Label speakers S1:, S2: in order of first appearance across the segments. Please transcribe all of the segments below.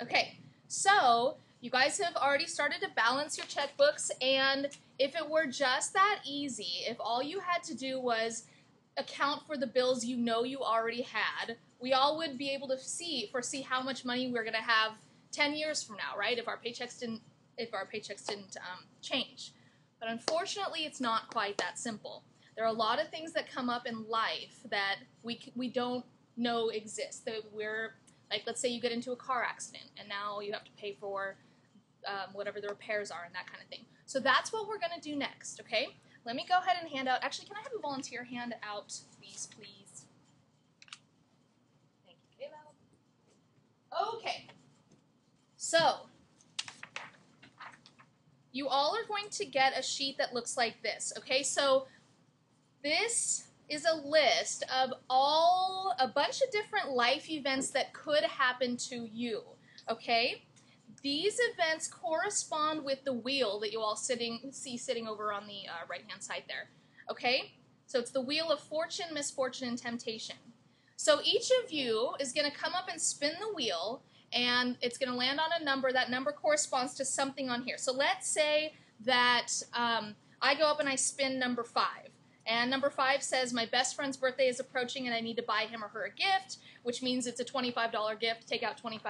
S1: Okay, so you guys have already started to balance your checkbooks, and if it were just that easy, if all you had to do was account for the bills you know you already had, we all would be able to foresee how much money we're going to have 10 years from now, right? If our paychecks didn't change. But unfortunately, it's not quite that simple. There are a lot of things that come up in life that we don't know exist. That we're like, let's say you get into a car accident, and now you have to pay for whatever the repairs are and that kind of thing. So that's what we're going to do next, okay? Let me go ahead and hand out. Actually, can I have a volunteer hand out these, please? Thank you, Caleb. Okay. So you all are going to get a sheet that looks like this, okay? So this is a list of a bunch of different life events that could happen to you, okay? These events correspond with the wheel that you all see sitting over on the right-hand side there, okay? So it's the wheel of fortune, misfortune, and temptation. So each of you is going to come up and spin the wheel, and it's going to land on a number. That number corresponds to something on here. So let's say that I go up and I spin number 5. And number 5 says my best friend's birthday is approaching and I need to buy him or her a gift, which means it's a $25 gift. Take out $25.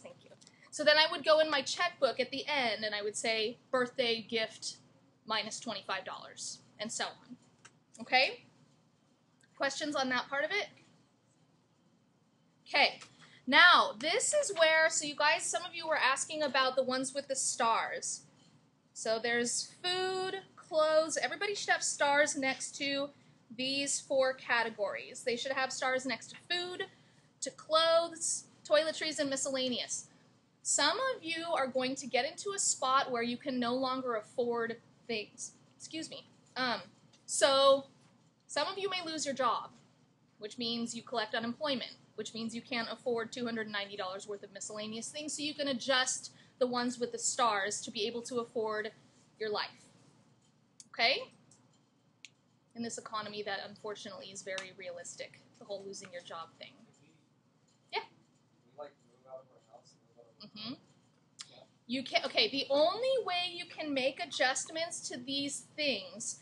S1: Thank you. So then I would go in my checkbook at the end and I would say birthday gift minus $25 and so on. Okay? Questions on that part of it? Okay. Now, this is where, so you guys, some of you were asking about the ones with the stars. So there's food, clothes. Everybody should have stars next to these 4 categories. They should have stars next to food, to clothes, toiletries, and miscellaneous. Some of you are going to get into a spot where you can no longer afford things. Excuse me. So some of you may lose your job, which means you collect unemployment, which means you can't afford $290 worth of miscellaneous things, so you can adjust the ones with the stars to be able to afford your life. Okay? In this economy that unfortunately is very realistic, the whole losing your job thing. Yeah? Mm-hmm. You can, okay, the only way you can make adjustments to these things,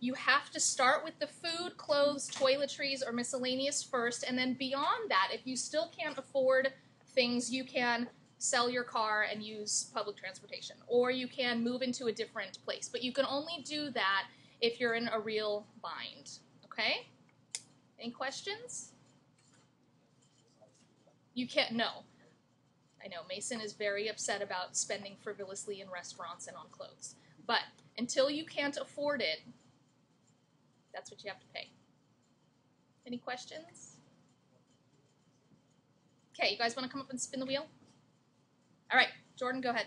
S1: you have to start with the food, clothes, toiletries, or miscellaneous first, and then beyond that, if you still can't afford things, you can sell your car and use public transportation, or you can move into a different place. But you can only do that if you're in a real bind, okay? Any questions? You can't, no. I know, Mason is very upset about spending frivolously in restaurants and on clothes. But until you can't afford it, that's what you have to pay. Any questions? Okay, you guys want to come up and spin the wheel? All right, Jordan, go ahead.